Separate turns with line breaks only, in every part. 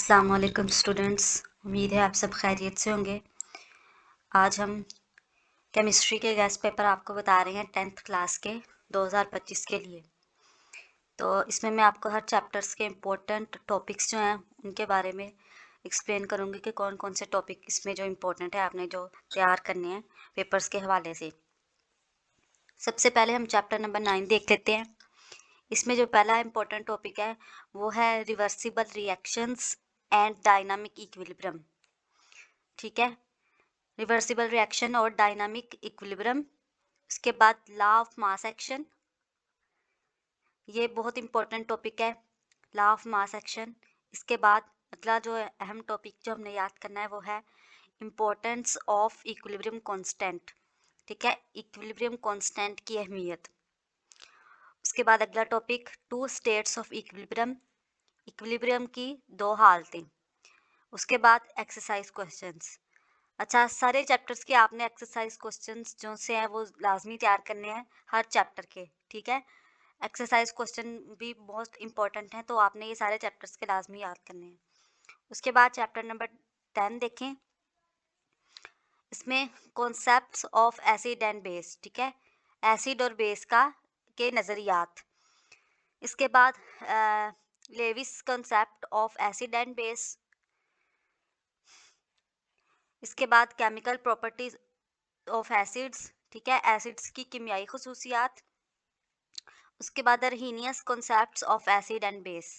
अस्सलाम वालेकुम स्टूडेंट्स। उम्मीद है आप सब खैरियत से होंगे। आज हम केमिस्ट्री के गेस्ट पेपर आपको बता रहे हैं 10th क्लास के 2025 के लिए। तो इसमें मैं आपको हर चैप्टर्स के इम्पोर्टेंट टॉपिक्स जो हैं उनके बारे में एक्सप्लेन करूँगी कि कौन कौन से टॉपिक इसमें जो इम्पोर्टेंट है आपने जो तैयार करने हैं पेपर्स के हवाले से। सबसे पहले हम चैप्टर नंबर 9 देख लेते हैं। इसमें जो पहला इम्पोर्टेंट टॉपिक है वो है reversible reactions and dynamic equilibrium. ठीक है, रिवर्सिबल रिएक्शन और डायनामिक इक्विलिब्रियम। उसके बाद लॉ ऑफ मास एक्शन, ये बहुत इंपॉर्टेंट टॉपिक है, लॉ ऑफ मास एक्शन। इसके बाद अगला जो अहम टॉपिक जो हमने याद करना है वो है इम्पोर्टेंस ऑफ इक्विलिब्रियम कांस्टेंट। ठीक है, इक्विलिब्रियम कांस्टेंट की अहमियत। उसके बाद अगला topic two states of equilibrium, equilibrium की दो हालतें। उसके बाद एक्सरसाइज क्वेश्चंस। अच्छा, सारे चैप्टर्स के आपने एक्सरसाइज क्वेश्चंस जो से हैं वो लाजमी तैयार करने हैं हर चैप्टर के। ठीक है, एक्सरसाइज क्वेश्चन भी बहुत इंपॉर्टेंट हैं, तो आपने ये सारे चैप्टर्स के लाजमी याद करने हैं। उसके बाद चैप्टर नंबर 10 देखें। इसमें concepts of acid and base. ठीक है, एसिड और बेस का के नज़रियात। इसके बाद Lewis concept of acid and base. इसके बाद केमिकल प्रॉपर्टीज ऑफ एसिड्स। ठीक है, एसिड्स की कीमियाई खसूसियात। उसके बाद Arrhenius concepts of acid and base,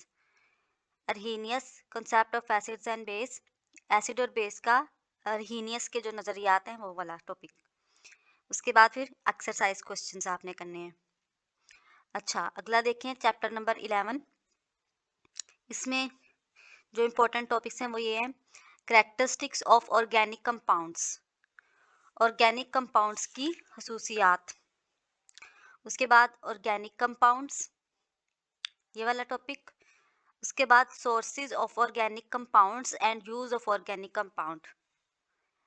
Arrhenius concept of acids and base, acid और बेस का अर्हीनियस के जो नज़रियात हैं वो वाला टॉपिक। उसके बाद फिर एक्सरसाइज क्वेश्चंस आपने करने हैं। अच्छा, अगला देखें चैप्टर नंबर 11। इसमें जो इम्पोर्टेंट टॉपिक्स हैं वो ये हैं characteristics of organic compounds, organic compounds की खसूसियात। उसके बाद ऑर्गेनिक कंपाउंड्स, ये वाला टॉपिक। उसके बाद sources of organic compounds and use of organic compound,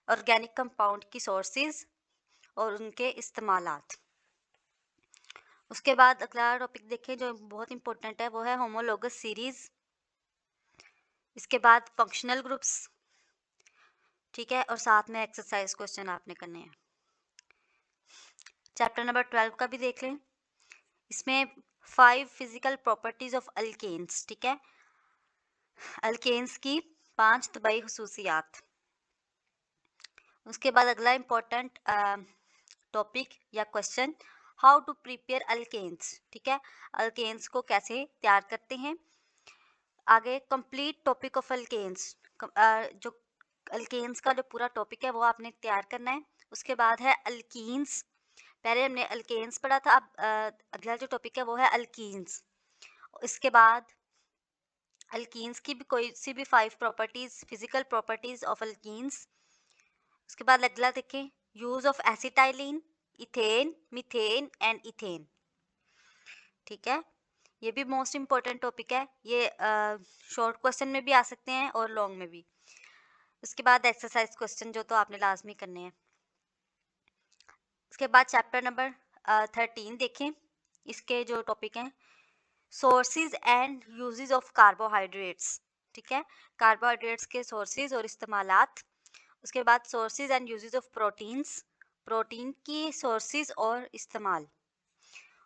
organic compound की सोर्सेज और उनके इस्तेमालात। उसके बाद अगला टॉपिक देखें जो बहुत इंपॉर्टेंट है वो है होमोलोगस सीरीज। इसके बाद फंक्शनल ग्रुप्स। ठीक है, और साथ में एक्सरसाइज क्वेश्चन आपने करने हैं। चैप्टर नंबर 12 का भी देख लें। इसमें 5 फिजिकल प्रॉपर्टीज ऑफ अल्केन्स। ठीक है, अल्केन्स की 5 तबाई खसूसियात। उसके बाद अगला इम्पोर्टेंट टॉपिक या question how to prepare alkanes. ठीक है, अल्केन्स को कैसे तैयार करते हैं। आगे कंप्लीट टॉपिक ऑफ अल्केन्स, जो अल्केन्स का जो पूरा टॉपिक है वो आपने तैयार करना है। उसके बाद है अल्कीन्स, पहले हमने अल्केन्स पढ़ा था, अब अगला जो टॉपिक है वो है अल्कीन्स। इसके बाद अल्कीन्स की भी कोई सी भी 5 properties, physical properties of alkenes. उसके बाद अगला देखें use of acetylene, ethane, methane and ethane. ठीक है, ये भी मोस्ट इम्पोर्टेंट टॉपिक है, ये शॉर्ट क्वेश्चन में भी आ सकते हैं और लॉन्ग में भी। उसके बाद एक्सरसाइज क्वेश्चन जो तो आपने लाजमी करने हैं। उसके बाद चैप्टर नंबर 13 देखें। इसके जो टॉपिक हैं sources and uses of carbohydrates. ठीक है, कार्बोहाइड्रेट्स के सोर्सेज और इस्तेमालात। उसके बाद sources and uses of proteins, protein की सोर्सेज और इस्तेमाल।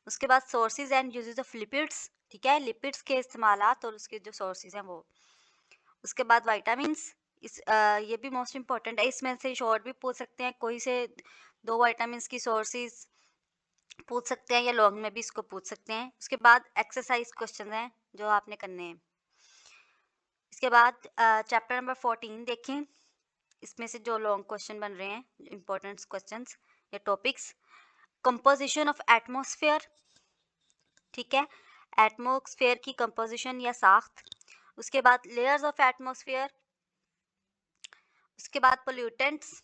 उसके बाद sources and uses of lipids. ठीक है, लिपिड्स के इस्तेमालात और उसके जो सोर्सेज हैं वो। उसके बाद विटामिन्स, ये भी मोस्ट इम्पॉर्टेंट है, इसमें से शॉर्ट भी पूछ सकते हैं, कोई से 2 विटामिन्स की सोर्सेज पूछ सकते हैं या लॉन्ग में भी इसको पूछ सकते हैं। उसके बाद एक्सरसाइज क्वेश्चन हैं जो आपने करने हैं। इसके बाद चैप्टर नंबर 14 देखें। इसमें से जो लॉन्ग क्वेश्चन बन रहे हैं, इंपॉर्टेंट क्वेश्चंस या टॉपिक्स, कंपोजिशन ऑफ एटमॉस्फेयर। ठीक है, एटमॉस्फेयर की कंपोजिशन या साख्त। उसके बाद लेयर्स ऑफ एटमॉस्फेयर। उसके बाद पोल्यूटेंट्स।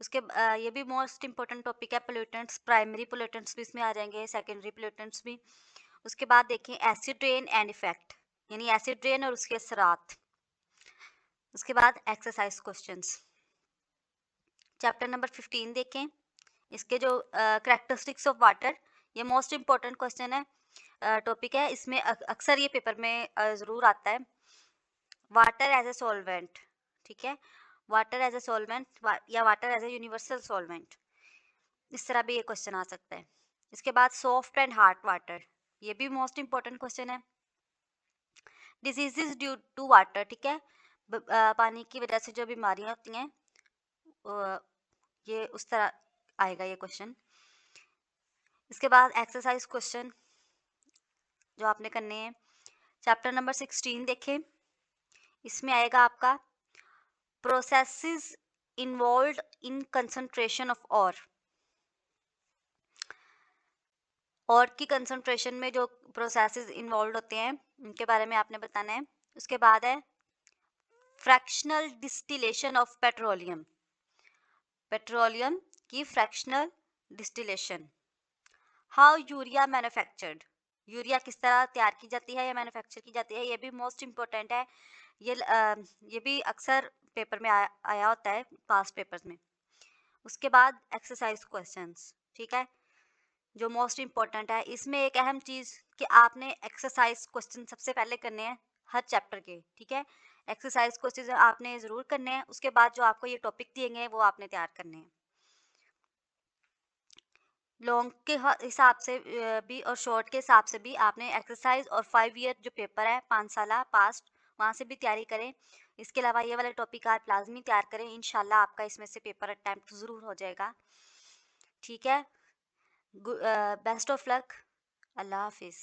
उसके ये भी मोस्ट इंपॉर्टेंट टॉपिक है, पोल्यूटेंट्स, प्राइमरी पोल्यूटेंट्स भी इसमें आ जाएंगे, सेकेंडरी पोल्यूटेंट्स भी। उसके बाद देखें एसिड रेन एंड इफेक्ट, यानी एसिड रेन और उसके असरात। उसके बाद एक्सरसाइज क्वेश्चंस। चैप्टर नंबर 15 देखें। इसके जो कैरेक्टरिस्टिक्स ऑफ वाटर, ये मोस्ट इम्पॉर्टेंट क्वेश्चन है, टॉपिक है, इसमें अक्सर ये पेपर में ज़रूर आता है। वाटर एज ए सॉल्वेंट, ठीक है, वाटर एज ए सॉल्वेंट या water as a universal solvent, इस तरह भी ये क्वेश्चन आ सकता है। इसके बाद सॉफ्ट एंड हार्ड वाटर, ये भी मोस्ट इंपॉर्टेंट क्वेश्चन है। डिजीजेज ड्यू टू वाटर, ठीक है, पानी की वजह से जो बीमारियां होती हैं ये उस तरह आएगा ये क्वेश्चन। इसके बाद एक्सरसाइज क्वेश्चन जो आपने करने हैं, चैप्टर नंबर 16 देखें, इसमें आएगा आपका processes involved in concentration of और की कंसंट्रेशन में जो प्रोसेसेस इन्वॉल्व होते हैं उनके बारे में आपने बताना है। उसके बाद है fractional distillation of petroleum, petroleum की fractional distillation. How urea manufactured, urea किस तरह तैयार की जाती है या मैन्युफैक्चर की जाती है, ये भी मोस्ट इम्पोर्टेंट है। ये भी अक्सर पेपर में आया होता है, पास पेपर्स में। उसके बाद एक्सरसाइज क्वेश्चंस, ठीक है, जो मोस्ट इम्पोर्टेंट है। इसमें एक अहम चीज़ कि आपने एक्सरसाइज क्वेश्चन सबसे पहले करने हैं हर चैप्टर के, ठीक है, एक्सरसाइज क्वेश्चन आपने ज़रूर करने हैं। उसके बाद जो आपको ये टॉपिक दिए गए हैं वो आपने तैयार करने हैं। लॉन्ग के हिसाब से भी और शॉर्ट के हिसाब से भी आपने एक्सरसाइज और 5 ईयर जो पेपर है 5 साल पास्ट, वहाँ से भी तैयारी करें। इसके अलावा ये वाले टॉपिक आप लाजमी तैयार करें, इंशाल्लाह आपका इसमें से पेपर अटैम्प्ट ज़रूर हो जाएगा, ठीक है। बेस्ट ऑफ लक, अल्लाह हाफिज़।